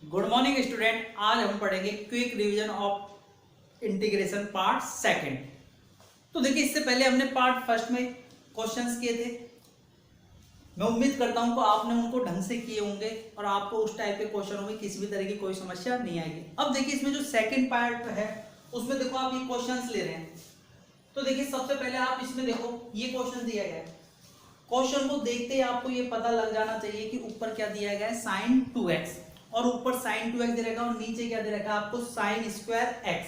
Good morning student. आज हम पढ़ेंगे quick revision of integration part second. तो देखिए, इससे पहले हमने पार्ट फर्स्ट में क्वेश्चंस किए थे। मैं उम्मीद करता हूं कि आपने उनको ढंग से किए होंगे और आपको उस टाइप के क्वेश्चनों में किसी भी तरह की कोई समस्या नहीं आएगी। अब देखिए, इसमें जो सेकंड पार्ट है उसमें देखो आप ये क्वेश्चंस ले रहे हैं। तो देखिए, सबसे पहले आप इसमें देखो ये क्वेश्चन दिया गया है। क्वेश्चन को देखते ही आपको ये पता लग जाना चाहिए कि ऊपर क्या दिया गया है, sin 2x, और ऊपर sin 2x दे रखा है और नीचे क्या दे रखा है आपको, sin स्क्वायर x।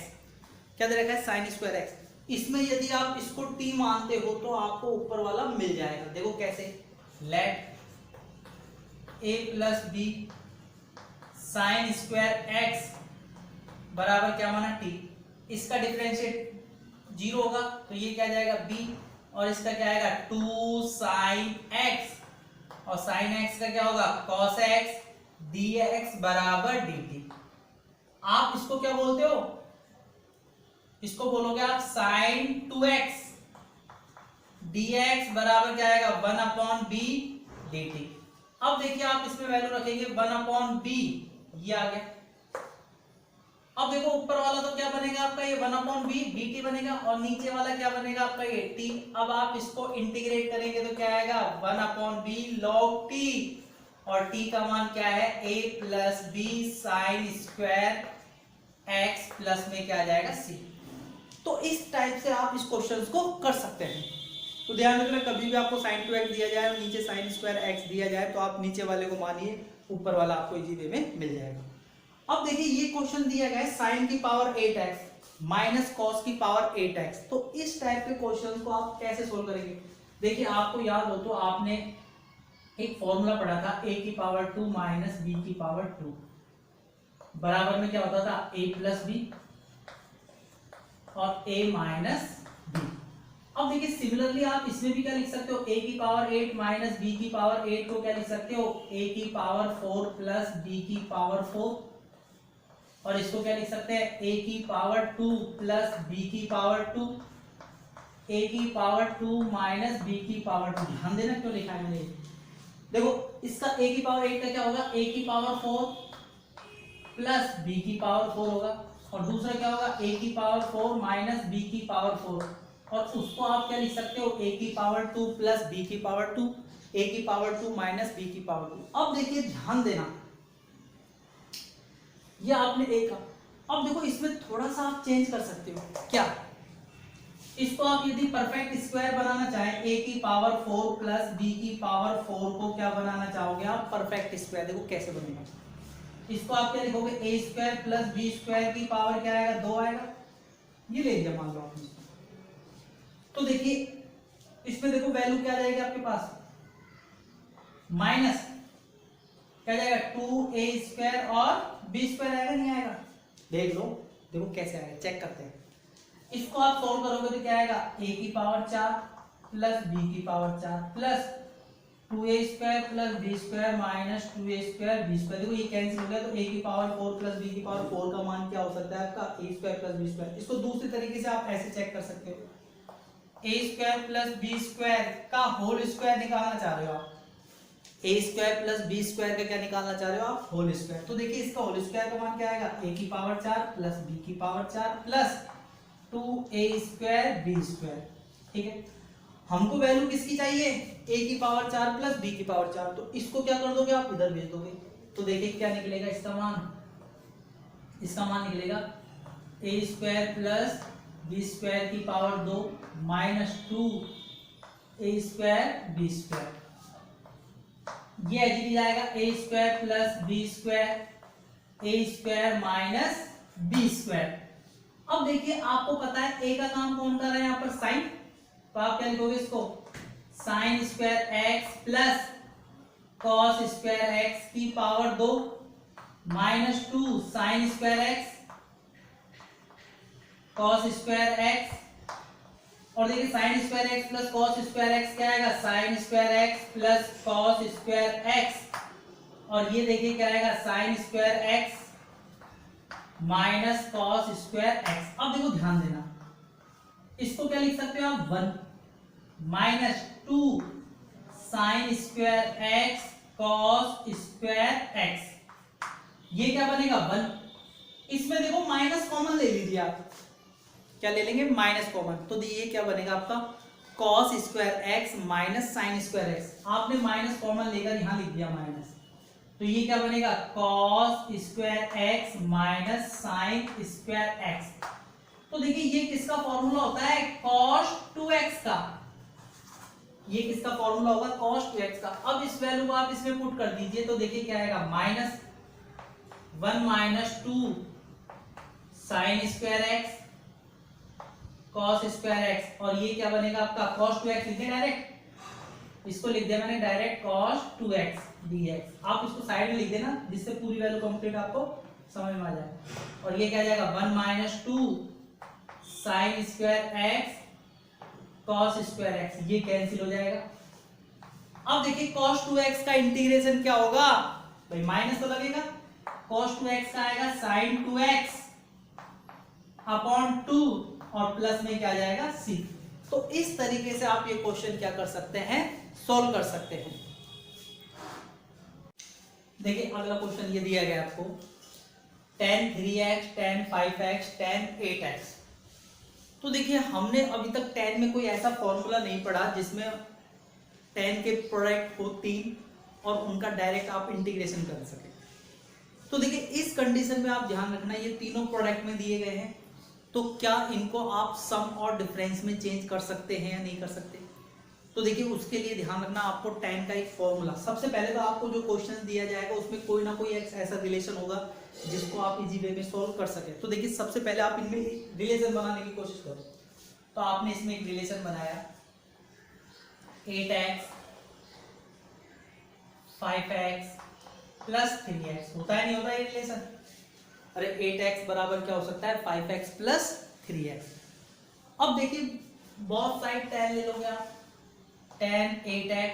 क्या दे रखा है, sin स्क्वायर x। इसमें यदि आप इसको t मानते हो तो आपको ऊपर वाला मिल जाएगा। देखो कैसे, let a plus B sine square x बराबर क्या माना t। इसका डिफरेंशिएट 0 होगा तो ये क्या जाएगा b, और इसका क्या आएगा 2 sin x, और sin x का क्या होगा cos x dx बराबर dt। आप इसको क्या बोलते हो, इसको बोलोगे आप sin 2x dx बराबर क्या आएगा 1/b dt। अब देखिए, आप इसमें वैल्यू रखेंगे 1/b, ये आ गया। अब देखो, ऊपर वाला तो क्या बनेगा आपका, ये 1/b dt बनेगा, और नीचे वाला क्या बनेगा आपका, ये t। अब आप इसको इंटीग्रेट करेंगे तो क्या आएगा 1/b log t, और t का मान क्या है a plus B sine square x plus में क्या आ जाएगा c। तो इस टाइप से आप इस क्वेश्चन को कर सकते हैं। तो ध्यान रखना, कभी भी आपको sin 2x दिया जाए और नीचे sin स्क्वायर x दिया जाए तो आप नीचे वाले को मानिए, ऊपर वाला आपको इजी वे में मिल जाएगा। अब देखिए, ये क्वेश्चन दिया गया है sin की पावर 8x माइनस cos की पावर 8x। तो इस टाइप के क्वेश्चन को आप कैसे सोल्व करेंगे। देखिए, आपको याद हो तो आपने एक फॉर्मूला पढ़ा था a की पावर 2 माइनस b की पावर 2 बराबर में क्या होता था a प्लस बी और a माइनस b। अब देखिए, सिमिलरली आप इसमें भी क्या लिख सकते हो, a की पावर 8 माइनस b की पावर 8 को क्या लिख सकते हो, a की पावर 4 प्लस b की पावर 4, और इसको क्या लिख सकते हैं a की पावर 2 प्लस b की पावर 2, a की पावर 2 माइनस b की पावर 2। ध्यान देना क्यों लिखा है मैंने। देखो, इसका a की पावर 8 का क्या होगा, a की पावर 4 प्लस b की पावर 4 होगा, और दूसरा क्या होगा a की पावर 4 माइनस b की पावर 4, और उसको आप क्या लिख सकते हो a की पावर 2 प्लस b की पावर 2, a की पावर 2 माइनस b की पावर 2। अब देखिए, ध्यान देना, ये आपने a का। अब देखो, इसमें थोड़ा सा आप चेंज कर सकते हो। क्या, इसको आप यदि परफेक्ट स्क्वायर बनाना चाहें, a की पावर 4 प्लस b की पावर 4 को क्या बनाना चाहोगे आप, परफेक्ट स्क्वायर। देखो कैसे बनेगा, इसको आप क्या लिखोगे a square plus b square की पावर क्या आएगा 2 आएगा, ये ले लिया मान लो आपने। तो देखिए, इसमें देखो वैल्यू क्या जाएगी आपके पास, माइनस क्या जाएगा 2a स्क्वायर और b स्क्वायर आएगा, नहीं आएगा, देख लो। देखो कैसे आएगा, चेक करते हैं। इसको आप सॉल्व करोगे तो क्या आएगा a की पावर 4 प्लस b की power 4 plus 2a square plus b square minus 2a square b square. देखो ये कैंसिल हो गया, तो a की पावर 4 प्लस b की पावर 4 का मान क्या हो सकता है आपका a square plus b square. इसको दूसरी तरीके से आप ऐसे चेक कर सकते हो, a square plus b square का होल स्क्वायर निकालना चाह रहे हो आप, a square plus b square का क्या निकालना चाह रहे हो आप, होल स्क्वायर। तो देखिए, इसका होल स्क्वायर का मान क्या आएगा a की पावर 4 प्लस b की power 4 plus 2a square b square. ठीक है, हमको वैल्यू किसकी चाहिए, a की पावर 4 प्लस b की पावर 4, तो इसको क्या कर दोगे आप, इधर भेज दोगे। तो देखिए क्या निकलेगा इसका मान, इसका मान निकलेगा a square plus b square की power 2 minus 2a square b square. ये एज जाएगा a square plus b square a square minus b square. अब देखिए, आपको पता है a का काम कौन कर रहा है यहाँ पर, साइन, तो आप क्या लिखोगे इसको, sign square x plus cos square x की power 2 minus 2 sign square x cos square x, और देखिए sign square x plus cos square x क्या आएगा, sign square x plus cos square x, और ये देखिए क्या आएगा sign square x minus cos square x। अब देखो ध्यान देना, इसको क्या लिख सकते हो आप, 1 minus 2 sign square x cos square x। ये क्या बनेगा 1, इसमें देखो माइनस कॉमन ले लीजिए आप, क्या ले लेंगे माइनस कॉमन, तो ये क्या बनेगा आपका cos square x minus sine square x, आपने माइनस कॉमन लेकर यहां लिख दिया माइनस, तो ये क्या बनेगा cos square x minus sine square x. तो देखिए ये किसका फॉर्मूला होता है cos 2x का, ये किसका फॉर्मूला होगा cos 2x का। अब इस वैल्यू को आप इसमें पुट कर दीजिए तो देखिए क्या आएगा minus 1 minus 2 sine square x cos square x, और ये क्या बनेगा आपका cos 2x लिखे डायरेक्ट, इसको लिख दिया मैंने डायरेक्ट cos 2x dx, आप इसको साइड में लिख देना जिससे पूरी वैल्यू कंप्लीट आपको समझ में आ जाए। और ये क्या जाएगा 1 minus 2 sine square x cos square x, ये कैंसिल हो जाएगा। अब देखिए cos 2x का इंटीग्रेशन क्या होगा भाई, माइनस तो लगेगा, cos 2x का आएगा sin 2x अपॉन 2 और प्लस में क्या जाएगा c। तो इस तरीके से आप ये क्वेश्चन क्या कर सकते हैं सॉल्व कर सकते हैं। देखिए अगला क्वेश्चन ये दिया गया आपको tan 3x tan 5x tan 8x। तो देखिए हमने अभी तक tan में कोई ऐसा फॉर्मूला नहीं पढ़ा जिसमें tan के प्रोडक्ट हो 3 और उनका डायरेक्ट आप इंटीग्रेशन कर सके। तो देखिए इस कंडीशन में आप ध्यान रखना ये तीनों प्रोडक्ट में दिए गए हैं, तो क्या इनको आप सम और डिफरेंस में चेंज कर सकते हैं या नहीं कर सकते। तो देखिए उसके लिए ध्यान रखना आपको tan का एक फॉर्मूला, सबसे पहले तो आपको जो क्वेश्चन दिया जाएगा उसमें कोई ना कोई एक ऐसा रिलेशन होगा जिसको आप इजी वे में सॉल्व कर सके। तो देखिए सबसे पहले आप इनमें रिलेशन बनाने की कोशिश करो। तो आपने इसमें एक रिलेशन बनाया 8x 5x प्लस 3x, होता है नहीं होता ये रिलेशन, अरे 8x बराबर क्या हो सकता है 5x प्लस 3x। अब देखिए बहुत साइड tan ले लोगे आप, tan 8x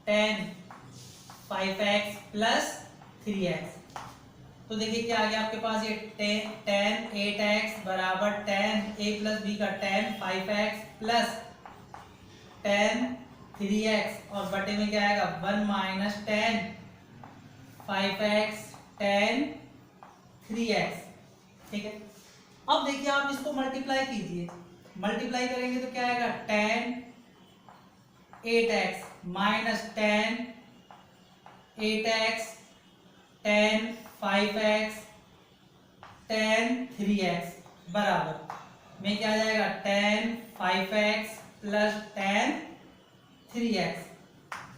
tan 5x plus 3x, तो देखिए क्या आ गया आपके पास ये tan 8x बराबर tan a प्लस b का tan 5x plus tan 3x और बटे में क्या आएगा 1 minus tan 5x tan 3x, ठीक है। अब देखिए आप इसको मल्टीप्लाई कीजिए, मल्टीप्लाई करेंगे तो क्या आएगा tan 8x minus tan 8x tan 5x tan 3x बराबर में क्या आ जाएगा tan 5x plus tan 3x।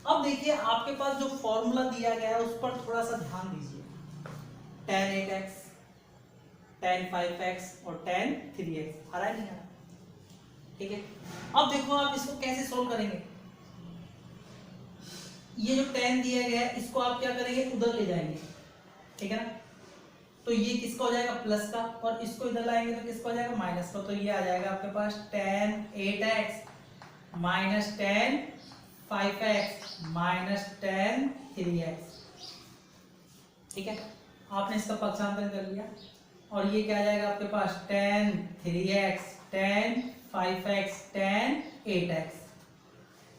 अब देखिए आपके पास जो फॉर्मूला दिया गया है उस पर थोड़ा सा ध्यान दीजिए, tan 8x tan 5x और tan 3x आ रहा है नहीं आ रहा, ठीक है। अब देखो आप इसको कैसे सोल्व करेंगे, ये जो tan दिया गया है इसको आप क्या करेंगे उधर ले जाएंगे, ठीक है ना, तो ये किसका हो जाएगा प्लस का, और इसको इधर लाएंगे तो किसका हो जाएगा माइनस का, तो ये आ जाएगा आपके पास tan 8x minus tan 5x minus tan 3x, ठीक है। आपने इसका पक्षांतर कर लिया और ये क्या आ जाएगा आपके पास tan 3x tan 5x tan 8x।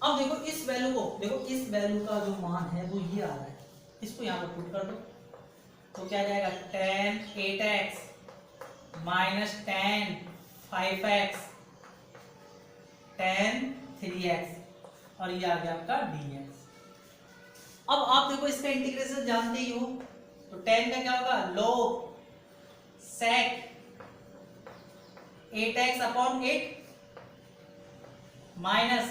अब देखो इस वैल्यू को, देखो इस वैल्यू का जो मान है वो ये आ रहा है, इसको यहाँ पर पुट कर दो तो क्या जाएगा tan 8x minus tan 5x tan 3x और ये आ गया आपका dx। अब आप देखो इसका इंटीग्रेशन जानते ही हो, तो tan का क्या होगा log sec 8x upon 8 minus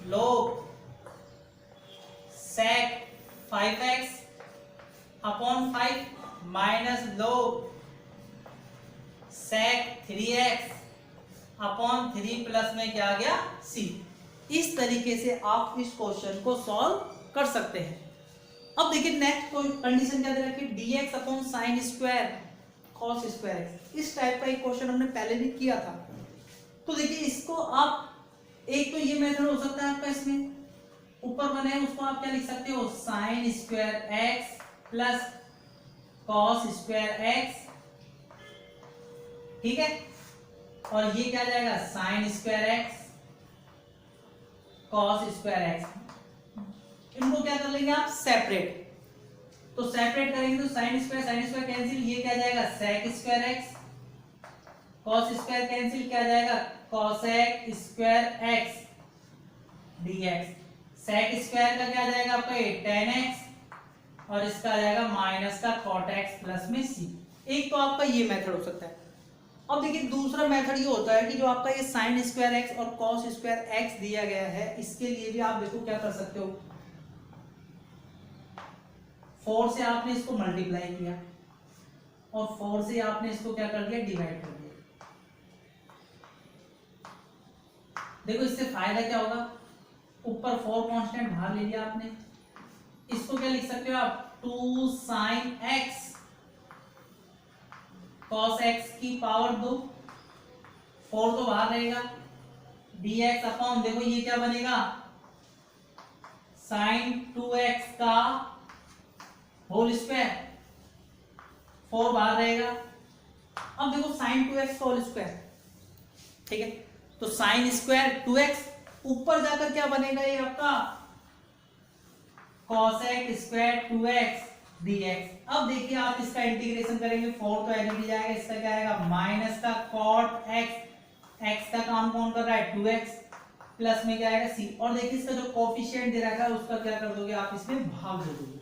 log sec 5x upon 5 minus log sec 3x upon 3 plus में क्या आ गया c। इस तरीके से आप इस क्वेश्चन को सॉल्व कर सकते हैं। अब देखिए नेक्स्ट कंडीशन क्या दे रखी है dx upon sine square cos square x, इस टाइप का एक क्वेश्चन हमने पहले भी किया था। तो देखिए इसको आप एक तो ये मेथड हो सकता है आपका, इसमें ऊपर बने उसको आप क्या लिख सकते हो sign square x plus cos square x, ठीक है, और ये क्या जाएगा sign square x cos square x, इनको क्या कर लेंगे आप सेपरेट, तो सेपरेट करेंगे तो साइन स्क्वायर कैंसिल, ये क्या जाएगा sec square x, cos square cancel, क्या जाएगा cosec square x dx, sec square का क्या जाएगा आपका ये tan x और इसका आ जाएगा माइनस का cot x प्लस में c। एक तो आपका ये मेथड हो सकता है। अब देखिए दूसरा मेथड ये होता है कि जो आपका ये साइन स्क्वायर एक्स और कॉस स्क्वायर एक्स दिया गया है, इसके लिए भी आप देखो क्या कर सकते हो, 4 से आपने इसको मल्टीप्लाई किया और 4 से आपने इसको क्या कर दिया डिवाइड कर दिया। देखो इससे फायदा क्या होगा, ऊपर 4 कांस्टेंट बाहर ले लिया आपने, इसको क्या लिख सकते हो आप 2 साइन एक्स cos x की पावर 2, 4 तो बाहर रहेगा, dx अपॉन देखो ये क्या बनेगा साइन 2x का होल स्क्वायर, 4 बाहर रहेगा। अब देखो साइन 2x का होल स्क्वायर, ठीक है, तो साइन स्क्वायर 2x, ऊपर जाकर क्या बनेगा ये आपका cosec स्क्वायर 2x dx। अब देखिए आप इसका इंटीग्रेशन करेंगे, 4 तो एलईडी जाएगा, इसका क्या आएगा माइनस का cot x, x का काम कौन कर रहा है 2x, प्लस में क्या आएगा c, और देखिए इसका जो कोफिशिएंट दे रखा है उसका क्या कर दोगे आप इसमें भाग दे दोगे,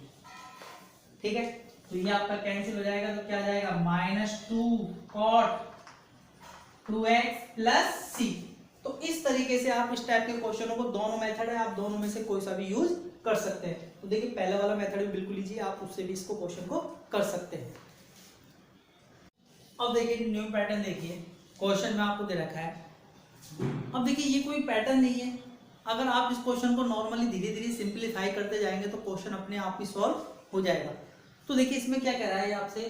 ठीक है, तो ये आपका कैंसिल हो जाएगा, तो क्या जाएगा minus 2 cot 2x plus c। तो इस तरीके से आप इस टाइप के क्वेश्चनों को, दोनों मेथड है, आप दोनों में से कोई सा भी यूज कर सकते हैं। तो देखिए पहले वाला मेथड भी बिल्कुल लीजिए, आप उससे भी इसको क्वेश्चन को कर सकते हैं। अब देखिए न्यू पैटर्न, देखिए क्वेश्चन में आपको दे रखा है, अब देखिए ये कोई पैटर्न नहीं है, अगर आप इस क्वेश्चन को नॉर्मली धीरे धीरे सिंप्लीफाई करते जाएंगे तो क्वेश्चन अपने आप ही सॉल्व हो जाएगा। तो देखिए इसमें क्या कह रहा है आपसे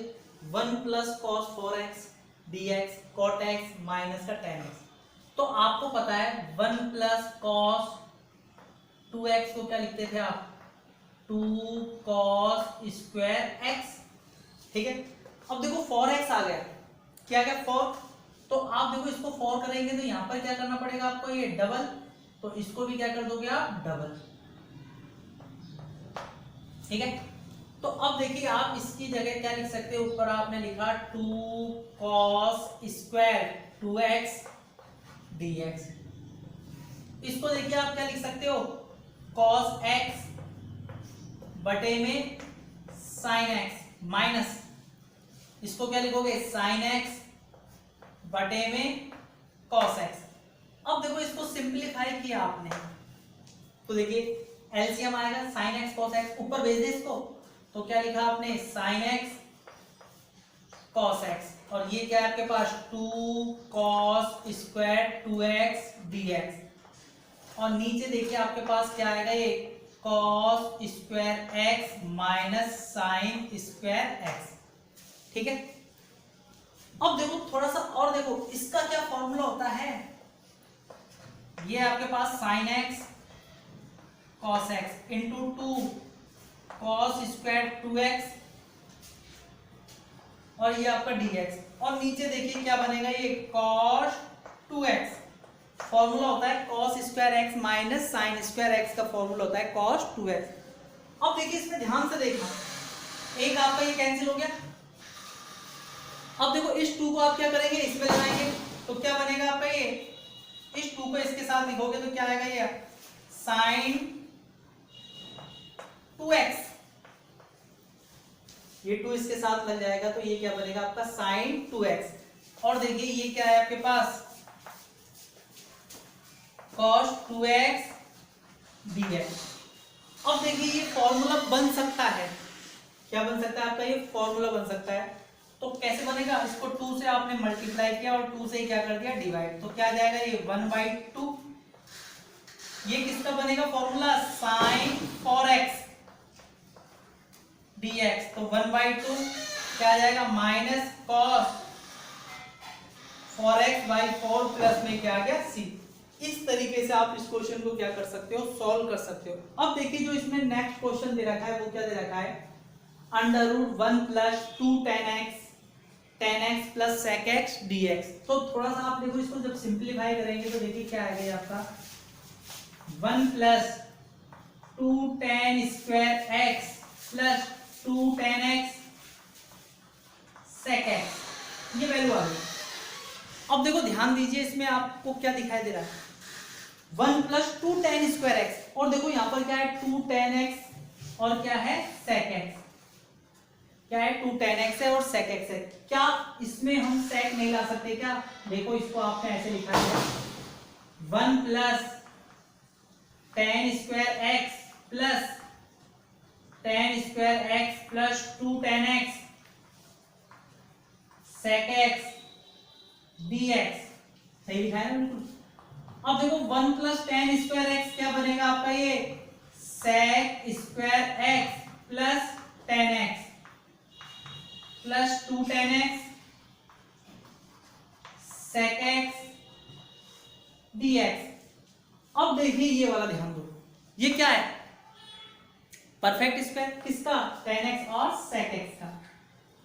1 plus cos 4x dx cot x minus का tan x। तो आपको पता है 1 प्लस कॉस 2x को क्या लिखते थे आप 2 cos स्क्वायर x, ठीक है। अब देखो 4x आ गया, क्या गया 4, तो आप देखो इसको 4 करेंगे तो यहाँ पर क्या करना पड़ेगा आपको ये डबल, तो इसको भी क्या कर दोगे आप डबल, ठीक है। तो अब देखिए आप इसकी जगह क्या लिख सकते हो, ऊपर आपने लिखा 2 cos स्क्वायर 2x dx, इसको देखिए आप क्या लिख सकते हो cos x बटे में sin x माइनस, इसको क्या लिखोगे sin x बटे में cos x। अब देखो इसको सिंपलीफाई किया आपने तो देखिए एलसीएम आएगा sin x cos x, ऊपर भेज दे इसको, तो क्या लिखा आपने sin x cos x, और ये क्या है आपके पास 2 cos स्क्वायर 2x dx, और नीचे देखिए आपके पास क्या आएगा ये cos square x minus sin square x, ठीक है। अब देखो थोड़ा सा और देखो, इसका क्या फॉर्मूला होता है, ये आपके पास sin x cos x into 2 cos square 2x और ये आपका dx, और नीचे देखिए क्या बनेगा ये cos 2x, फॉर्मूला होता है cos square x minus sin square x का फॉर्मूला होता है cos 2x। अब देखिए इसमें ध्यान से देखना, एक आपका ये कैंसिल हो गया, अब देखो इस 2 को आप क्या करेंगे इसमें लगाएंगे, तो क्या बनेगा आपका ये, इस 2 को इसके साथ लिखोगे तो क्या आएगा ये sin 2x, ये 2 इसके साथ लग जाएगा तो ये क्या बनेगा आपका sin 2x, और देखिए ये क्या है आपके पास cos 2x dx। अब देखिए ये फॉर्मूला बन सकता है, क्या बन सकता है आपका ये फॉर्मूला बन सकता है, तो कैसे बनेगा, इसको 2 से आपने मल्टीप्लाई किया और 2 से क्या कर दिया डिवाइड, तो क्या जाएगा ये 1/2, ये किसका बनेगा फॉर्मूला sin 4x dx, तो 1/2 क्या आ जाएगा माइनस cos 4x/4 प्लस में क्या आ गया c। इस तरीके से आप इस क्वेश्चन को क्या कर सकते हो सॉल्व कर सकते हो। अब देखिए जो इसमें नेक्स्ट क्वेश्चन दे रखा है वो क्या दे रखा है, √1 plus 2 tan x plus sec x dx। तो थोड़ा सा आप देखो इसको जब सिंप्लीफाई करेंगे तो देखिए क्या आएगा आपका 1 plus 2 tan square x plus 2 tan x sec x, ये वैल्यू आ गई। अब देखो ध्यान दीजिए, इसमें आपको क्या दिखाई दे रहा है, 1 प्लस 2 tan स्क्वायर एक्स, और देखो यहाँ पर क्या है 2 tan x और क्या है sec x, क्या है 2 tan x है और sec x है। क्या इसमें हम sec नहीं ला सकते क्या? देखो इसको आपने ऐसे लिखा है 1 plus tan square x plus tan square x plus 2 tan x sec x dx, सही लिखा है ना बिल्कुल। अब देखो 1 प्लस tan स्क्वायर x क्या बनेगा आपका, ये sec square x plus tan x plus 2 tan x sec x dx। अब देखिए ये वाला ध्यान दो, ये क्या है, परफेक्ट स्क्वायर, किसका, tan x और sec x का,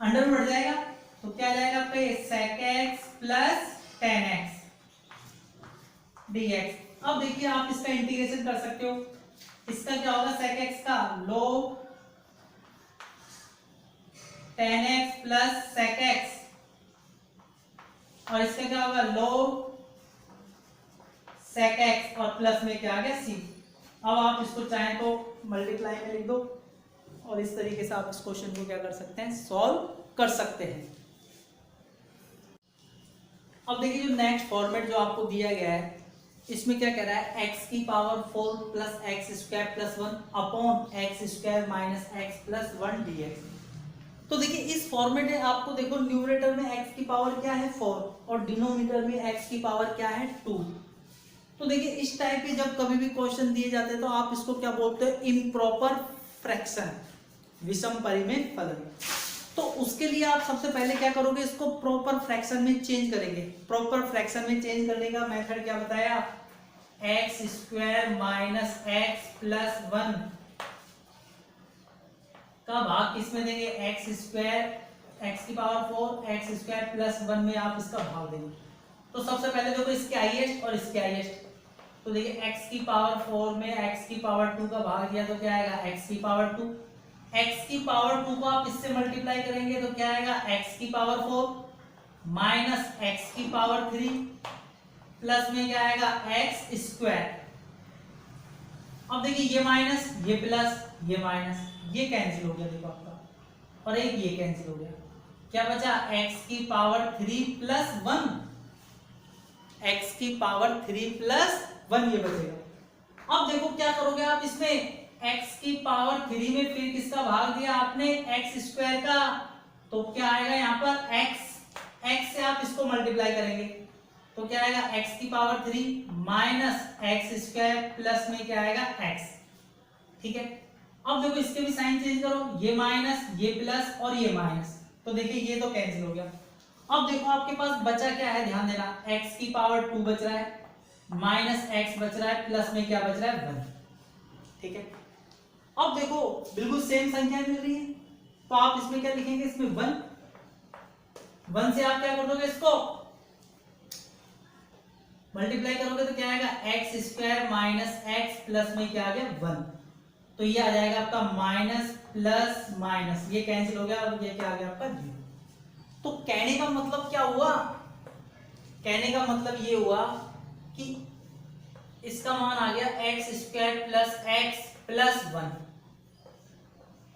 अंडर बढ़ जाएगा तो क्या आ जाएगा आपका ये sec x plus tan x dx। अब देखिए आप इसका इंटीग्रेशन कर सकते हो, इसका क्या होगा sec x का log tan x plus sec x, और इसका क्या होगा log sec x, और प्लस में क्या आ गया c। अब आप इसको चाहें तो मल्टीप्लाई में लिख दो, और इस तरीके से आप इस क्वेश्चन को क्या कर सकते हैं, सॉल्व कर सकते हैं। अब देखिए जो नेक्स्ट फॉर्मेट जो आपको दिया गया है, इसमें क्या कह रहा है, x की power 4 plus x square plus 1 upon x square minus x plus 1 dx। तो देखिए इस फॉर्मेट में आपको देखो न्यूमरेटर में x की पावर क्या है 4 और डिनोमिनेटर में x की पावर क्या है 2। तो देखिए इस टाइप के जब कभी भी क्वेश्चन दिए जाते हैं तो आप इसको क्या बोलते हैं, इम्प्रॉपर फ्रैक्शन, विषम परिमेय फलन। तो उसके लिए आप सबसे पहले क्या करोगे, इसको प्रॉपर फ्रैक्शन में चेंज करेंगे। प्रॉपर फ्रैक्शन में चेंज करने का मेथड क्या बताया, x square minus x plus 1 का भाग किसमें देंगे, एक्स स्क्वायर एक्स की पावर 4 एक्स स्क्वायर प्लस 1 में आप इसका भाग देंगे। तो सबसे पहले देखो इसके हाईएस्ट और इसके हाईएस्ट, तो देखिए x की पावर 4 में x की पावर 2 का भाग दिया तो क्या आएगा x की पावर 2, x की पावर 2 को आप इससे मल्टीप्लाई करेंगे तो क्या आएगा x की पावर 4 माइनस x की पावर 3 प्लस में क्या आएगा x स्क्वायर। अब देखिए ये माइनस ये प्लस ये माइनस ये कैंसिल हो गया देखो आपका, और एक ये कैंसिल हो गया, क्या बचा x की पावर 3 प्लस 1, x की पावर 3 प्लस 1 ये बचेगा। अब देखो क्या करोगे आप इसमें, x की पावर 3 में फिर किसका भाग दिया आपने, x स्क्वायर का, तो क्या आएगा यहाँ पर x से आप इसको मल्टीप्लाई करेंगे तो क्या आएगा x की power 3 minus x square plus में क्या आएगा x। ठीक है, अब देखो इसके भी साइन चेंज करो, ये माइनस ये प्लस और ये माइनस, तो देखिए ये तो कैंसिल हो गया। अब देखो आपके पास बचा क्या है, ध्यान देना, x की पावर 2 बच रहा है माइनस x बच रहा है प्लस में क्या बच रहा है 1। ठीक है, अब देखो बिल्कुल सेम संख्या मिल रही है तो आप इसमें क्या लिखेंगे, इसमें 1 से आप क्या कर दोगे, इसको मल्टीप्लाई करोगे तो क्या आएगा x square minus x plus में क्या आ गया 1, तो ये आ जाएगा आपका माइनस प्लस माइनस, ये कैंसिल हो गया और ये क्या आ गया आपका 0। तो कहने का मतलब क्या हुआ, कहने का मतलब ये हुआ कि इसका मान आ गया x square plus x plus 1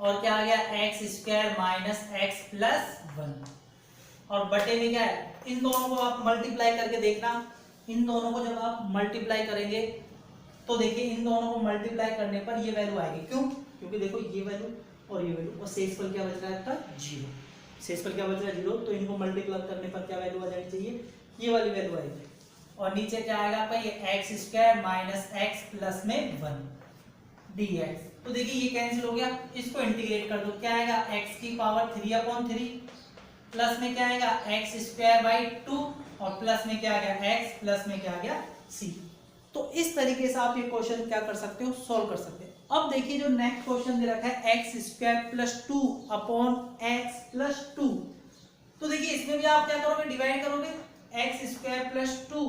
और क्या आ गया x square minus x plus 1 और बटे में क्या है, इन दोनों को आप मल्टीप्लाई करके देखना, इन दोनों को जब आप मल्टीप्लाई करेंगे तो देखिए इन दोनों को मल्टीप्लाई करने पर ये वैल्यू आएगी। क्यों, क्योंकि देखो ये वैल्यू और ये वैल्यू, और शेषफल क्या बच रहा है आपका 0, शेषफल क्या बच रहा है 0, तो इनको मल्टीप्लाई करने पर क्या वैल्यू आ जानी चाहिए, ये वाली वैल्यू आएगी। और नीचे क्या आएगा आपका ये x square minus x plus में 1 dx। तो देखिए ये कैंसिल हो गया, इसको इंटीग्रेट कर दो, क्या आएगा x की पावर 3/3 प्लस में क्या आएगा एक्स स्क्वायर बाई 2 और प्लस में क्या आ गया x प्लस में क्या आ गया c। तो इस तरीके से आप ये क्वेश्चन क्या कर सकते हो, सॉल्व कर सकते हो। अब देखिए जो नेक्स्ट क्वेश्चन दे रखा है x square plus 2 upon x plus 2, तो देखिए इसमें भी आप क्या करोगे, डिवाइड करोगे, एक्स स्क्वायर प्लस 2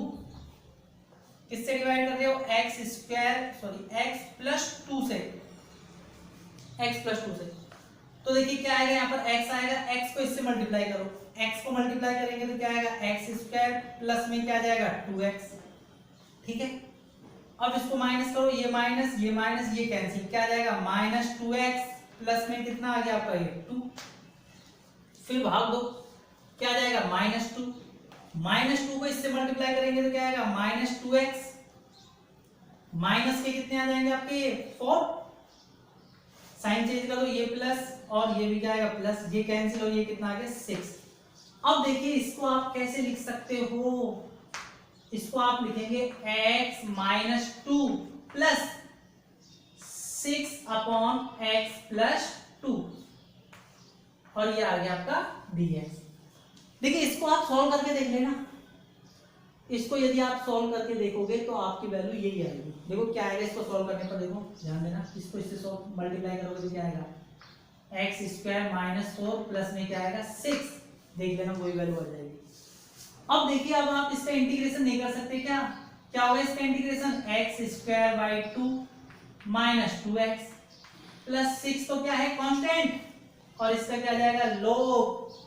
किससे डिवाइड कर रहे हो, x square sorry x plus 2 से, एक्स प्लस 2 से, तो देखिए क्या आएगा यहाँ पर x आएगा, x को इससे मल्टीप्लाई करो, x को मल्टीप्लाई करेंगे तो क्या आएगा एक्स स्क्वायर प्लस में क्या आ जाएगा 2x, ठीक है। अब इसको माइनस करो, ये माइनस ये कैंसिल, क्या आ जाएगा माइनस 2x प्लस में कितना आ गया आपका ये 2, फिर भाग दो, क्या आ जाएगा माइनस टू को इससे मल्टीप्लाई करेंगे तो क्या आएगा माइनस 2x, माइनस के कितने आ जाएंगे आपके 4, साइन चेंज कर दो, ये प्लस और ये भी क्या आएगा प्लस, ये कैंसिल और ये कितना आ गया 6। अब देखिए इसको आप कैसे लिख सकते हो, इसको आप लिखेंगे x minus 2 plus 6 upon x plus 2 और ये आ गया आपका dx। देखिए इसको आप सॉल्व करके देख लेना, इसको यदि आप सॉल्व करके देखोगे तो आपकी वैल्यू यही आएगी। देखो क्या आएगा इसको सॉल्व करने पर, देखो ध्यान देना, इसको इससे सॉल्व मल्टीप्लाई करोगे तो क्या आएगा एक्स स्क्वायर माइनस 4 प्लस में क्या आएगा 6, देख लेना वही वैल्यू आ जाएगी। अब देखिए अब आप इसका इंटीग्रेशन नहीं कर सकते, क्या होगा इसका integration, x square by 2 minus 2x plus 6 तो क्या है कांस्टेंट, और इसका क्या आ जाएगा log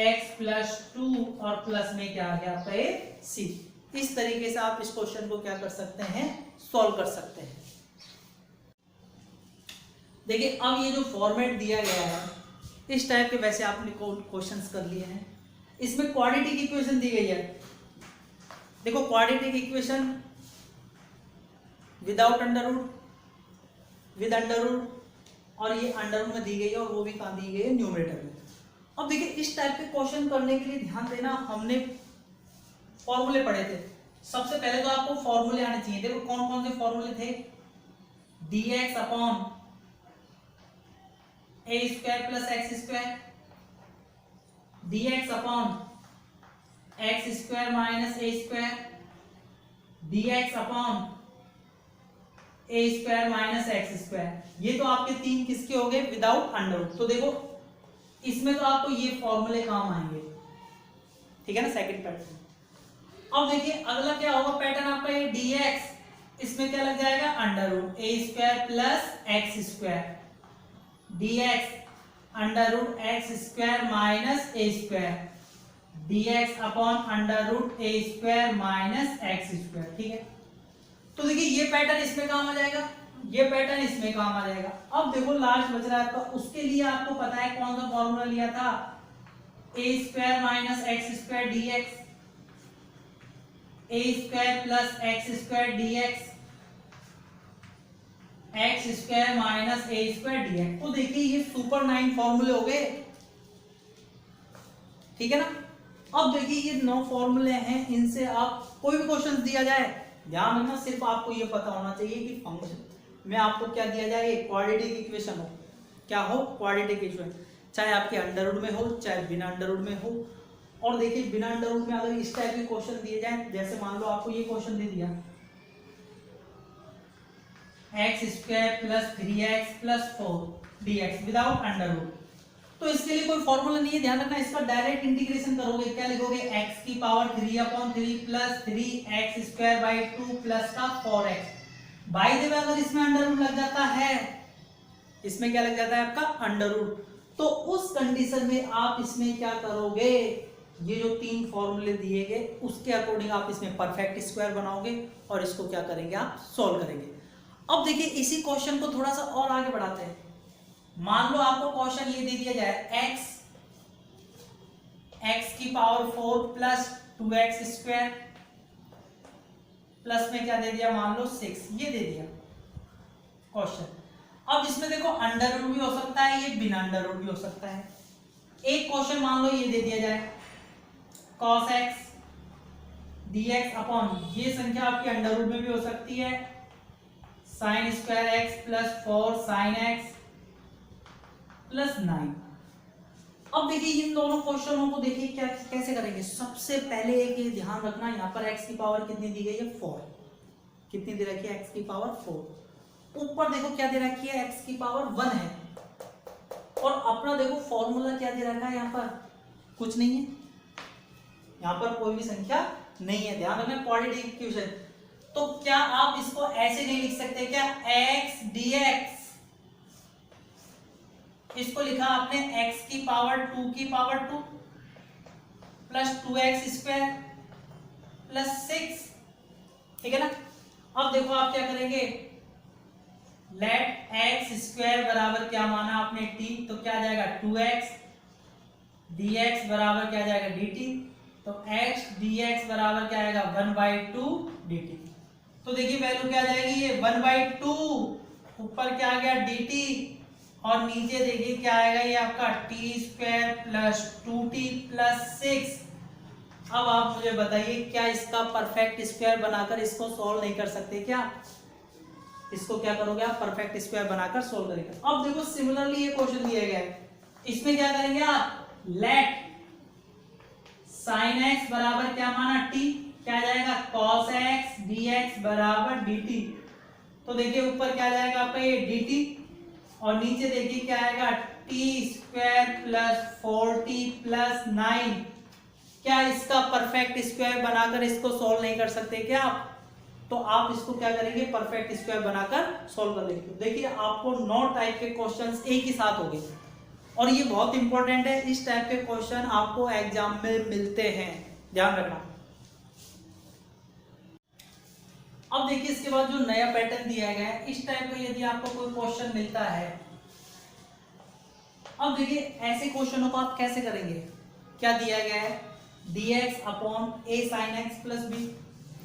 x प्लस 2 और प्लस में क्या आ गया आपका ये c। इस तरीके से आप इस क्वेश्चन को क्या कर सकते हैं, सॉल्व कर सकते हैं। देखिए अब ये जो फॉर्मेट दिया गया है इस टाइप के वैसे आपने क्वेश्चंस कर लिए हैं, इसमें क्वाड्रेटिक इक्वेशन दी गई है। देखो quadratic equation without under root, with under root, और ये अंडर रूट में दी गई है और वो भी कहाँ दी गई है न्यूमरेटर में। अब देखिए इस टाइप के क्वेश्चन करने के लिए ध्यान देना, हमने फॉर्मूले पढ़े थे। सबसे पहले तो आपको फॉर्मूले आने चाहिए। देखो कौन कौन से फॉर्मूले थे, dx upon a square plus x square, dx upon x square minus a square, dx upon a square minus x square. ये तो आपके तीन किसके हो गए, विदाउट अंडर रूट। तो देखो इसमें तो आपको ये फॉर्मूले काम आएंगे, ठीक है ना, सेकंड पैटर्न। अब देखिए अगला क्या होगा पैटर्न आपका, ये dx, इसमें क्या लग जाएगा under root a square plus x square, dx under root x square minus a square, dx upon under root a square minus x square, ठीक है। तो देखिए ये पैटर्न इसमें काम आ जाएगा, ये पैटर्न इसमें काम आ जाएगा। अब देखो लास्ट बच रहा है आपका, उसके लिए आपको पता है कौन सा फॉर्मूला लिया था, a square minus x square dx, a square plus x square dx, x square minus a square dx। तो देखिए ये सुपर 9 फॉर्मूले हो गए, ठीक है ना। अब देखिए ये 9 फॉर्मूले हैं, इनसे आप कोई भी क्वेश्चन दिया जाए, ध्यान रखना सिर्फ आपको ये पता होना चाहिए कि फंक्शन में आपको क्या दिया जाए, क्वाड्रेटिक इक्वेशन हो, क्या हो क्वाड्रेटिक इक्वेशन, चाहे आपके अंडर रूट में हो चाहे बिना अंडर रूट में हो। और देखिए बिना अंडर रूट में अगर इस टाइप के क्वेश्चन दिए जाए, जैसे मान लो आपको ये क्वेश्चन दे दिया x square plus 3x plus 4 dx without under root, तो इसके लिए कोई फॉर्मूला नहीं है, ध्यान रखना। इसका डायरेक्ट इंटीग्रेशन करोगे, क्या लिखोगे x की power 3/3 plus 3x square by 2 plus का 4x। बाय द वे अगर इसमें अंडर रूट लग जाता है, इसमें क्या लग जाता है आपका अंडर रूट, तो उस कंडीशन में आप इसमें क्या करोगे, ये जो 3 फॉर्मूले दिए गए उसके अकॉर्डिंग आप इसमें परफेक्ट स्क्वायर बनाओगे और इसको क्या करेंगे आप सॉल्व करेंगे। अब देखिए इसी क्वेश्चन को थोड़ा सा और आगे बढ़ाते हैं। मान लो आपको क्वेश्चन ये दे दिया जाए x की power 4 plus 2x square plus में क्या दे दिया, मान लो 6, ये दे दिया क्वेश्चन। अब इसमें देखो अंडर रूट भी हो सकता है, ये बिना अंडर रूट भी हो सकता है। एक क्वेश्चन मान लो ये दे दिया जाए cos x dx अपॉन, ये संख्या आपकी अंडर रूट में भी हो सकती है, sine square x plus 4 sine x plus 9। अब देखिए इन दोनों क्वेश्चनों को देखिए क्या कैसे करेंगे। सबसे पहले एक ये ध्यान रखना, यहाँ पर x की पावर कितनी दी गई है 4, कितनी दे रखी है x की पावर 4, ऊपर देखो क्या दे रखी है x की पावर 1 है, और अपना देखो फॉर्मूला क्या दे रखा है, यहाँ पर कुछ नहीं है, यहाँ पर कोई भी संख्या नहीं है। ध्यान रखना क्वाड्रेटिक इक्वेशन, तो क्या आप इसको ऐसे नहीं लिख सकते क्या, x dx इसको लिखा आपने x की पावर 2 की power 2 plus 2x square plus 6, ठीक है ना। अब देखो आप क्या करेंगे, लेट x स्क्वायर बराबर क्या माना आपने t, तो क्या आ जाएगा 2x dx बराबर क्या आ जाएगा dt, तो x dx बराबर क्या आएगा 1/2 dt। तो देखिए वैल्यू क्या आ जाएगी, ये 1/2 ऊपर क्या आ गया dt और नीचे देखिए क्या आएगा ये आपका t square plus 2t plus 6। अब आप मुझे बताइए क्या इसका परफेक्ट स्क्वायर बनाकर इसको सॉल्व नहीं कर सकते क्या? इसको क्या करोगे आप, परफेक्ट स्क्वायर बनाकर सॉल्व करेंगे। अब देखो सिमिलरली ये क्वेश्चन दिया गया है, इसमें क्या करेंगे आप, लेट sin x बराबर क्या माना t, क्या आ जाएगा cos x dx बराबर dt। तो देखिए ऊपर क्या आ जाएगा आपका ये dt और नीचे देखिए क्या आएगा t square plus 4t plus 9। क्या इसका परफेक्ट स्क्वायर बनाकर इसको सॉल्व नहीं कर सकते क्या आप? तो आप इसको क्या करेंगे, परफेक्ट स्क्वायर बनाकर सॉल्व कर लेंगे। देखिए आपको 9 टाइप के क्वेश्चंस एक ही साथ हो गए और ये बहुत इंपॉर्टेंट है, इस टाइप के क्वेश्चन आपको एग्जाम में मिलते हैं, ध्यान रखना। अब देखिए इसके बाद जो नया पैटर्न दिया गया है, इस टाइप का यदि आपको कोई क्वेश्चन मिलता है, अब देखिए ऐसे क्वेश्चनों को आप कैसे करेंगे। क्या दिया गया है, dx upon a sin x plus b।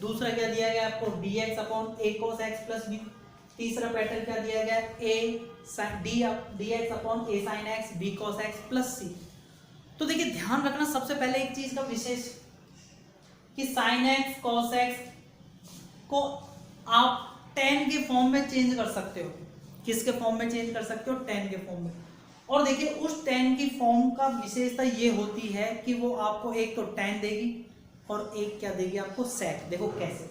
दूसरा क्या दिया गया आपको, dx upon a cos x plus b। तीसरा पैटर्न क्या दिया गया, dx upon a sin x b cos x plus c। तो देखिए ध्यान रखना सबसे पहले एक चीज का विशेष कि sin x cos x को आप tan के फॉर्म में चेंज कर सकते हो। किसके फॉर्म में चेंज कर सकते हो, tan के फॉर्म में। और देखिए उस tan की फॉर्म का विशेषता ये होती है कि वो आपको एक तो tan देगी और एक क्या देगी आपको, sec। देखो कैसे,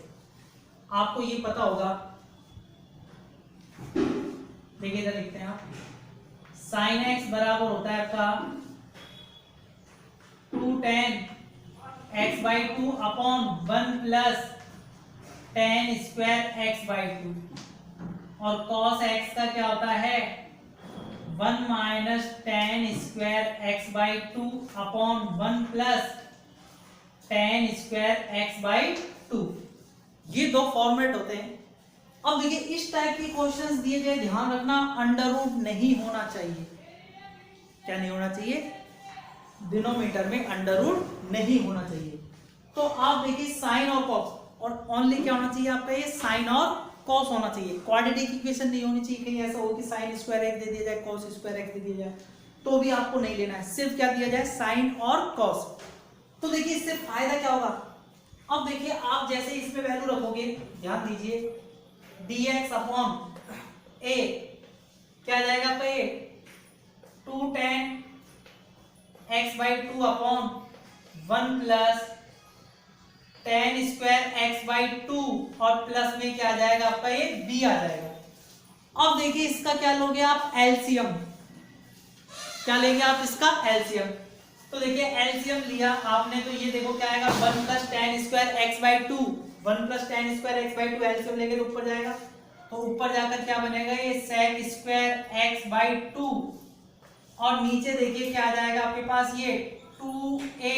आपको ये पता होगा, देखिए इधर लिखते हैं आप, sin x बराबर होता है आपका 2 tan x/2 upon 1 plus tan square x/2 और cos x का क्या होता है 1 minus tan square x/2 upon 1 plus tan square x/2। ये दो फॉर्मेट होते हैं। अब देखिए इस टाइप के क्वेश्चंस दिए गए, ध्यान रखना अंडर रूट नहीं होना चाहिए। क्या नहीं होना चाहिए, डिनोमिनेटर में अंडर रूट नहीं होना चाहिए। तो आप देखिए साइन और कॉस, और ओनली क्या होना चाहिए आपका, ये साइन और कॉस होना चाहिए। क्वाड्रेटिक इक्वेशन नहीं होनी चाहिए, कहीं ऐसा हो कि साइन स्क्वायर एक्स दे दिया जाए, कॉस स्क्वायर एक्स दे दिया जाए, तो भी आपको नहीं लेना है। सिर्फ क्या दिया जाए, साइन और कॉस। तो देखिए इससे फायदा क्या होगा, अब देखिए आप जैसे इसमें वैल्यू रखोगे, ध्यान दीजिए dx अपॉन a क्या आ जाएगा आपका, ये 2 tan x/2 upon 1 plus tan square x/2 और प्लस में क्या आ जाएगा आपका, ये b आ जाएगा। अब देखिए इसका क्या लोगे आप, एलसीएम। क्या लेंगे आप इसका एलसीएम। तो देखिए एलसीएम लिया आपने, तो ये देखो क्या आएगा 1 plus tan square x/2, 1 plus tan square x/2 LCM लेंगे तो ऊपर जाएगा, तो ऊपर जाकर क्या बनेगा, ये sec स्क्वायर x/2 और नीचे देखिए क्या आ जाएगा आपके पास, ये 2a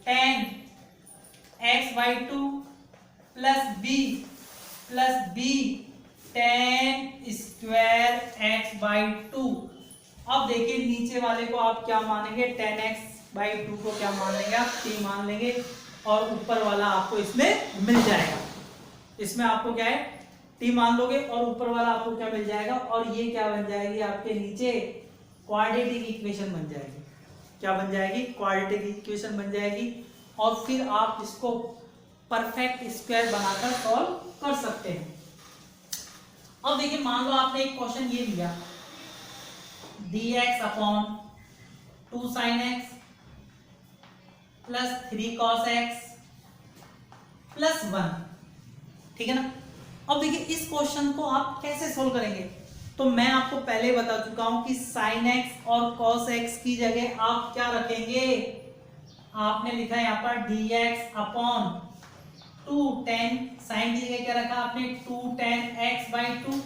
tan x/2 plus b tan square x/2। अब देखिए नीचे वाले को आप क्या मानेंगे, tan x/2 को क्या मान लेंगे आप, t मान लेंगे और ऊपर वाला आपको इसमें मिल जाएगा। इसमें आपको क्या है, t मान लोगे और ऊपर वाला आपको क्या मिल जाएगा, और ये क्या बन जाएगी आपके नीचे क्वाड्रेटिक इक्वेशन बन जाएगी। क्या बन जाएगी, क्वाड्रेटिक इक्वेशन बन जाएगी। और फिर आप इसको परफेक्ट स्क्वायर बनाकर सॉल्व कर सकते हैं। अब देखिए मान लो आपने एक क्वेश्चन ये लिया, dx upon 2 sin x plus 3 cos x plus 1, ठीक है ना। अब देखिए इस क्वेश्चन को आप कैसे सोल्व करेंगे, तो मैं आपको पहले बता चुका हूं कि sin x और cos x की जगह आप क्या रखेंगे, आपने लिखा है यहाँ पर dx अपॉन 2 tan, sin की जगह क्या रखा आपने 2 tan x/2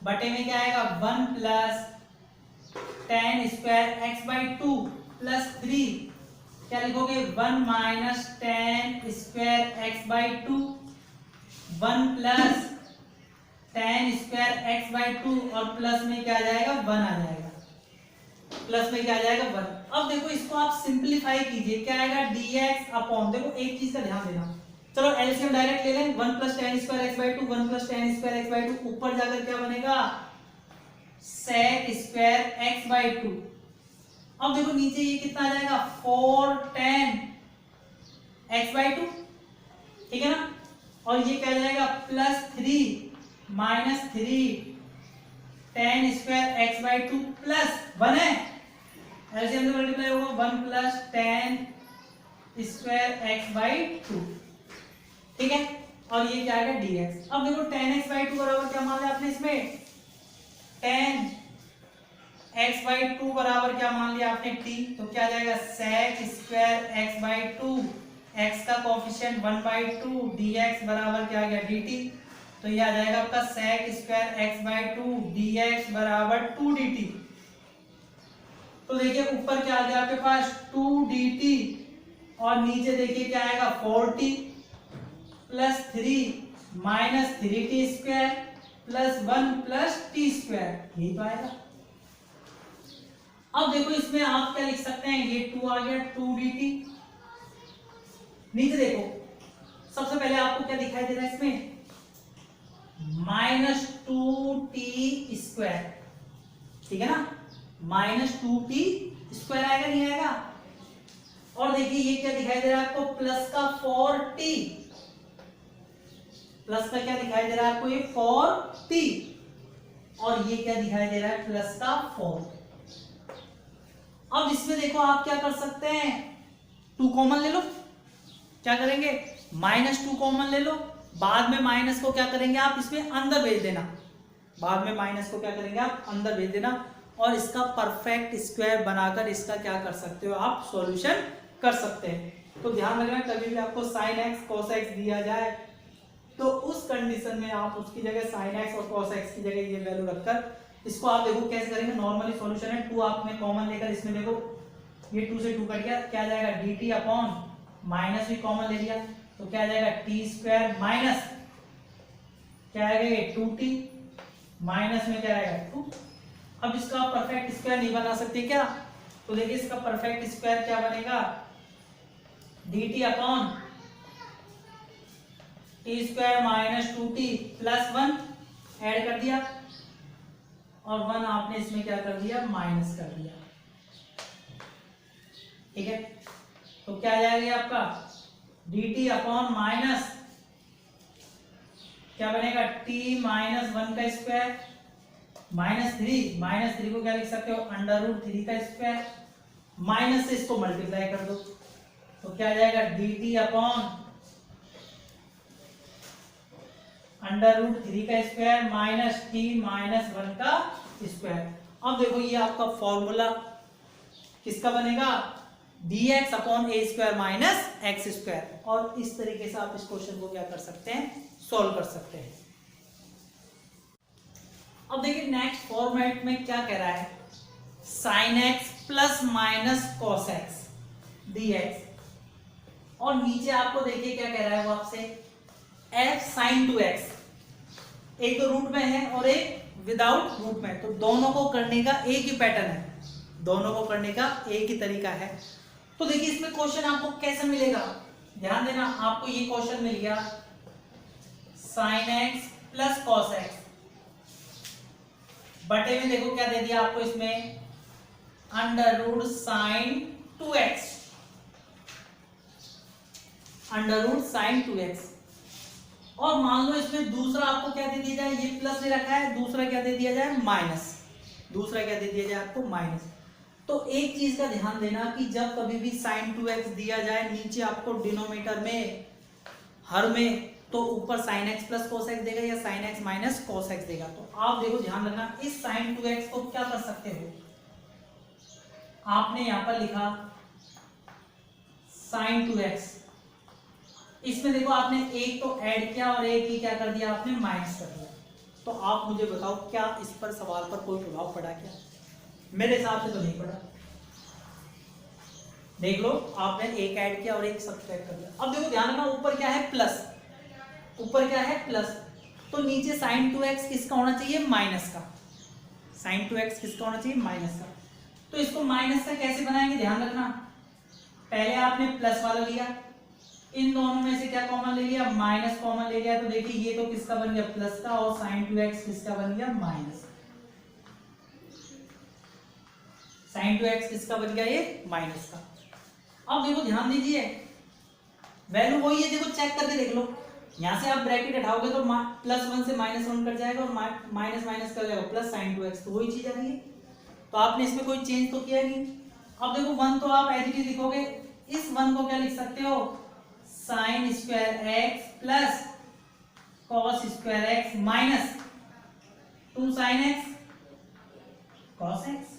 बटे में क्या आएगा 1 plus tan square x by 2 plus 3, क्या लिखोगे 1 minus tan square x by 2, 1 plus tan square x by 2 और प्लस में क्या आ जाएगा 1 आ जाएगा, प्लस में क्या आ जाएगा 1। अब देखो इसको आप सिंपलीफाई कीजिए, क्या आएगा dx अपॉन, देखो एक चीज का ध्यान देना, चलो एलसीएम डायरेक्ट ले लें, 1 plus tan square x by 2, 1 plus tan square x by 2, ऊपर जाकर क्या बनेगा sec स्क्वायर x बाई 2। अब देखो नीचे ये कितना आ जाएगा 4 tan x बाई 2, ठीक है ना, और ये क्या आ जाएगा plus 3 minus 3 tan square x by 2 plus 1 है, एलसीएम से मल्टीप्लाई होगा 1 plus tan square x by 2, ठीक है, और ये क्या आएगा dx। अब देखो tan x बाई 2 बराबर क्या मान लिया आपने इसमें, tan x बाई 2 बराबर क्या मान लिया आपने t, तो क्या आ जाएगा sec square x by 2, x का कोफिशिएंट 1 बाई 2 dx बराबर क्या आ गया dt, तो ये आ जाएगा आपका sec square x by 2 dx बराबर 2 dt। तो देखिए ऊपर क्या आ गया आपके पास 2 dt और नीचे देखिए क्या आएगा 4t plus 3 minus 3t square plus 1 plus t square, यही तो आएगा। अब देखो इसमें आप क्या लिख सकते हैं, ये 2 आ गया 2 dt, नीचे देखो सबसे पहले आपको क्या दिखाई दे रहा है इसमें माइनस 2t स्क्वायर, ठीक है ना, माइनस 2t स्क्वायर आएगा नहीं आएगा, और देखिए ये क्या दिखाई दे रहा है आपको प्लस का 4t, प्लस का क्या दिखाई दे रहा है आपको ये 4t, और ये क्या दिखाई दे रहा है प्लस का 4। अब इसमें देखो आप क्या कर सकते हैं, 2 कॉमन ले लो, क्या करेंगे माइनस 2 कॉमन ले लो, बाद में माइनस को क्या करेंगे आप इसमें अंदर भेज देना, बाद में माइनस को क्या करेंगे आप अंदर भेज देना, और इसका परफेक्ट स्क्वायर बनाकर इसका क्या कर सकते हो आप सॉल्यूशन कर सकते हैं। तो ध्यान रखना कभी भी आपको sin x cos x दिया जाए तो उस कंडीशन में आप उसकी जगह sin x और cos x की जगह ये वैल्यू रखकर इसको आप देखो कैसे करेंगे। नॉर्मली सॉल्यूशन है 2 आपने कॉमन लेकर इसमें देखो ये 2 से 2 कट गया, क्या आ जाएगा dt अपॉन माइनस भी कॉमन ले लिया तो क्या आ जाएगा t स्क्वायर माइनस क्या आएगा ये 2t माइनस में क्या आएगा 2। अब इसका आप परफेक्ट स्क्वायर नहीं बना सकते क्या, तो देखिए इसका परफेक्ट स्क्वायर क्या बनेगा dt upon T square minus 2t plus 1 add कर दिया और 1 आपने इसमें क्या कर दिया माइनस कर दिया, ठीक है। तो क्या आ जाएगा आपका dt अपॉन माइनस क्या बनेगा t माइनस 1 का स्क्वायर माइनस 3 को क्या लिख सकते हो अंडर रूट 3 का स्क्वायर, माइनस से इसको मल्टीप्लाई कर दो तो क्या आ जाएगा dt अपॉन अंडर रूट 3 का स्क्वायर माइनस t माइनस 1 का स्क्वायर। अब देखो ये आपका फॉर्मूला किसका बनेगा dx upon a square minus x square, और इस तरीके से आप इस क्वेश्चन को क्या कर सकते हैं सॉल्व कर सकते हैं। अब देखिए नेक्स्ट फॉर्मेट में क्या कह रहा है sin x plus minus cos x dx, और नीचे आपको देखिए क्या कह रहा है वो आपसे f sin 2x, एक तो रूट में है और एक विदाउट रूट में, तो दोनों को करने का एक ही पैटर्न है, दोनों को करने का एक ही तरीका है। तो देखिए इसमें क्वेश्चन आपको कैसे मिलेगा, ध्यान देना आपको ये क्वेश्चन मिल गया sin x plus cos x बटे में देखो क्या दे दिया आपको इसमें under root sine 2x, under root sine 2x, और मान लो इसमें दूसरा आपको क्या दे दिया जाए ये प्लस दे रखा है, दूसरा क्या दे दिया जाए माइनस, दूसरा क्या दे दिया जाए आपको माइनस। तो एक चीज का ध्यान देना कि जब कभी भी साइन 2x दिया जाए नीचे आपको डिनोमिनेटर में हर में तो ऊपर sin x plus cos x देगा या sin x minus cos x देगा। तो आप देखो ध्यान रखना इस sin 2x को क्या कर सकते हो, आपने यहां पर लिखा sin 2x, इसमें देखो आपने एक तो ऐड किया और एक ही क्या कर दिया आपने माइनस कर दिया। तो आप मुझे बताओ क्या इस पर सवाल पर कोई प्रभाव पड़ा क्या, मेरे हिसाब से तो नहीं पड़ा। देख लो, आपने एक ऐड किया और एक सब्ट्रैक्ट कर दिया। अब देखो ध्यान रखना, ऊपर क्या है प्लस, ऊपर क्या है प्लस, तो नीचे sin 2x किसका होना चाहिए, माइनस का। sin 2x किसका होना चाहिए, माइनस का। तो इसको माइनस का कैसे बनाएंगे, ध्यान रखना, पहले आपने प्लस वाला लिया, इन दोनों में से क्या कॉमन ले लिया, माइनस कॉमन ले लिया, तो देखिए ये तो किसका बन गया, प्लस का, और sin 2x किसका बन गया, माइनस। sin 2x किसका बन गया, ये माइनस का। अब देखो ध्यान दीजिए, वैल्यू वही है, देखो चेक करके देख लो, यहां से आप ब्रैकेट हटाओगे तो +1 से -1 कट जाएगा और माइनस माइनस कर जाएगा प्लस sin 2x, तो वही चीज आ रही है। तो आपने इसमें कोई चेंज तो किया नहीं। अब देखो 1 तो आप एज इट इज लिखोगे, इस 1 को क्या लिख सकते हो, sin square x plus cos square x minus 2 sin x cos x,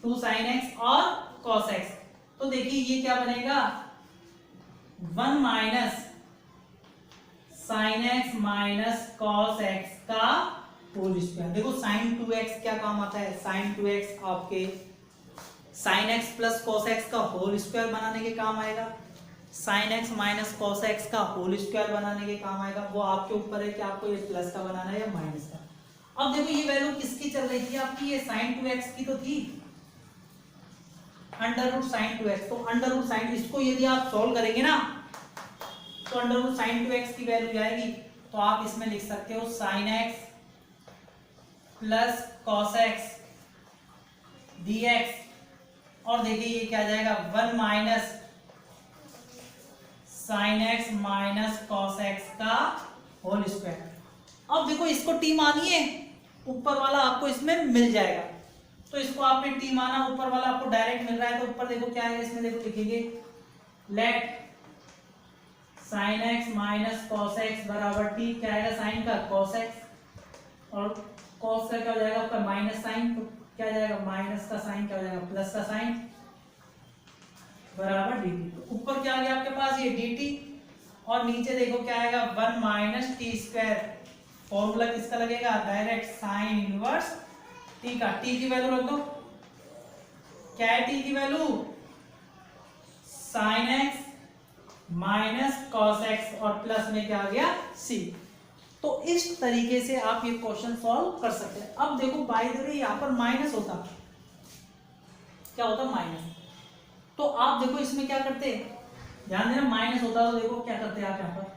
2 sin x और cos x। तो देखिए ये क्या बनेगा, 1 minus sin x minus cos x का होल स्क्वायर। देखो sin 2x क्या काम आता है, sin 2x आपके sin x plus cos x का होल स्क्वायर बनाने के काम आएगा, sin x minus cos x का होल स्क्वायर बनाने के काम आएगा। वो आपके ऊपर है कि आपको ये प्लस का बनाना है या माइनस का। अब देखो ये वैल्यू किसकी चल रही थी आपकी, ये sin 2x की तो थी, √ sin 2x। तो √ sin, इसको यदि आप सॉल्व करेंगे ना तो √ sin 2x की वैल्यू आएगी, तो आप इसमें लिख सकते हो sin x plus cos x dx, और देखिए ये क्या जाएगा, 1 minus sin x minus cos x का होल स्क्वायर। अब देखो इसको t मानिए, ऊपर वाला आपको इसमें मिल जाएगा, तो इसको आपने t माना, ऊपर वाला आपको डायरेक्ट मिल रहा है, तो ऊपर देखो क्या है, इसमें देखो लिखेंगे let sin x minus cos x बराबर t, क्या आएगा, sin का cos x और cos का क्या हो जाएगा आपका माइनस साइन, तो क्या जाएगा, माइनस का साइन क्या हो जाएगा, प्लस का साइन बराबर dt। तो ऊपर क्या आ गया आपके पास, ये dt, और नीचे देखो क्या आएगा, 1 माइनस टी स्क्वायर, फॉर्मूला किसका लगेगा, डायरेक्ट साइन इनवर्स t का। t की वैल्यू रख दो, क्या है t की value, sin x minus cos x, और प्लस में क्या आ गया, c। तो इस तरीके से आप ये क्वेश्चन सॉल्व कर सकते हैं। अब देखो बाय द वे यहां पर माइनस होता, क्या होता, माइनस, तो आप देखो इसमें क्या करते हैं, ध्यान देना, माइनस होता तो देखो क्या करते हैं आप, यहां पर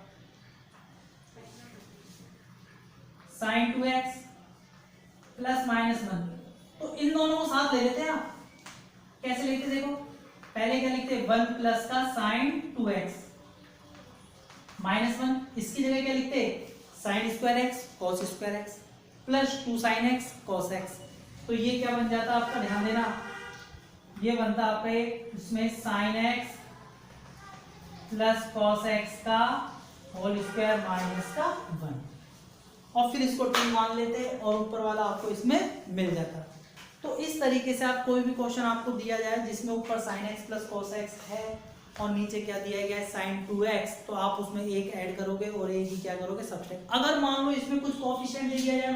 sin 2x प्लस -1, तो इन दोनों को साथ ले लेते हैं आप। कैसे लिखते, देखो पहले क्या लिखते, 1 प्लस का sin 2x -1, इसकी जगह क्या लिखते, sin square x cos square x plus 2 sin x cos x। तो ये क्या बन जाता है आपका, ध्यान देना, ये बनता है आपका इसमें sin x plus cos x का होल स्क्वायर माइनस का 1, और फिर इसको t मान लेते और ऊपर वाला आपको इसमें मिल जाता। तो इस तरीके से आप कोई भी क्वेश्चन आपको दिया जाए जिसमें ऊपर sin x plus cos x है और नीचे क्या दिया गया है, sin 2x, तो आप उसमें एक ऐड करोगे और एक ही क्या करोगे, सब्ट्रैक्ट। अगर मान लो इसमें कुछ कोएफिशिएंट दे दिया जाए,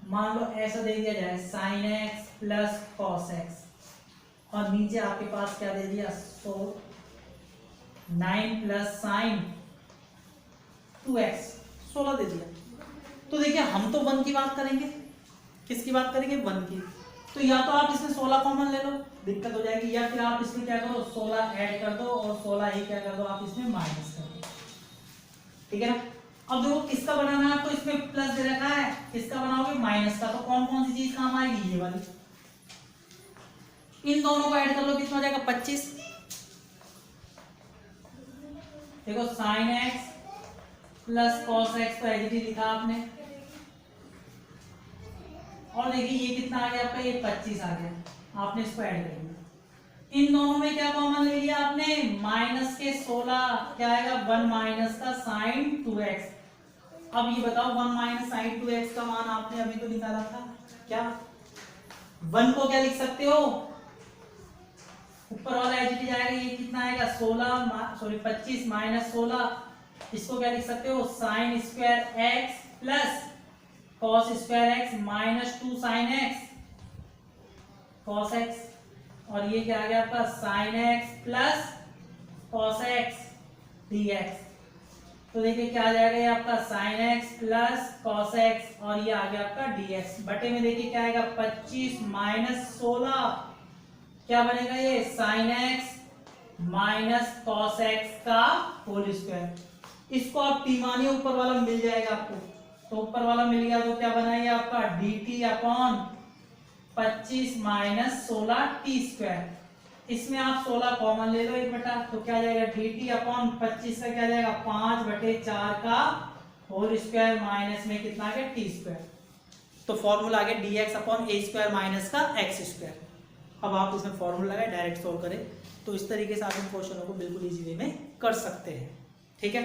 मान लो ऐसा दे दिया जाए sin x plus cos x, और नीचे आपके पास क्या दे दिया, 9 प्लस sin 2x 16 दे दिया। तो देखिए हम तो 1 की बात करेंगे, किसकी बात करेंगे, 1 की। तो या तो आप इसमें 16 कॉमन ले लो, दिक्कत हो जाएगी, या फिर आप इसमें क्या करो, 16 ऐड कर दो और 16 ही क्या कर दो, आप इसमें माइनस कर दो, ठीक है ना। अब देखो किसका बनाना है, तो इसमें प्लस दे रखा है, किसका बनाओगे, माइनस का। तो कौन कौन सी चीज काम आएगी, ये वाली, इन दोनों को ऐड कर लो, कितना हो जाएगा, 25। देखो sin x plus cos x तो एज लिखा आपने, और देखिए ये कितना आ गया आपका, ये 25 आ गया, आपने इसको ऐड कर दिया। इन दोनों में क्या कॉमन ले लिया आपने, माइनस के 16, क्या आएगा, 1 माइनस का sin 2x। अब ये बताओ 1 माइनस sin 2x का मान आपने अभी तो निकाला था, क्या 1 को क्या लिख सकते हो, ऊपर वाला एज जाएगा, ये कितना आएगा, 25 माइनस 16, इसको क्या लिख सकते हो, sin square x plus cos square x minus 2 sine x cos x, और ये क्या आ गया आपका sin x plus cos x dx। तो देखिए क्या आ जाएगा ये आपका sin x plus cos x और ये आ गया आपका dx बटे में देखिए क्या आएगा 25 माइनस 16 क्या बनेगा ये sin x minus cos x का होल स्क्वायर। इसको आप टी मानिए ऊपर वाला मिल जाएगा आपको, तो ऊपर वाला मिल गया तो क्या बना ये आपका dt upon 25 minus 16 T square. इसमें आप 16 कॉमन ले लो एक बटा, तो क्या जाएगा dt अपॉन 25 का क्या जाएगा 5/4 का होल स्क्वायर माइनस में कितना आ गया टी स्क्वायर। तो फॉर्मूला आ गया dx upon a square minus का x स्क्वायर। अब आप इसमें फॉर्मूला लगाए डायरेक्ट सोल्व करें, तो इस तरीके से आप इन क्वेश्चनों को बिल्कुल इजी वे में कर सकते हैं। ठीक है।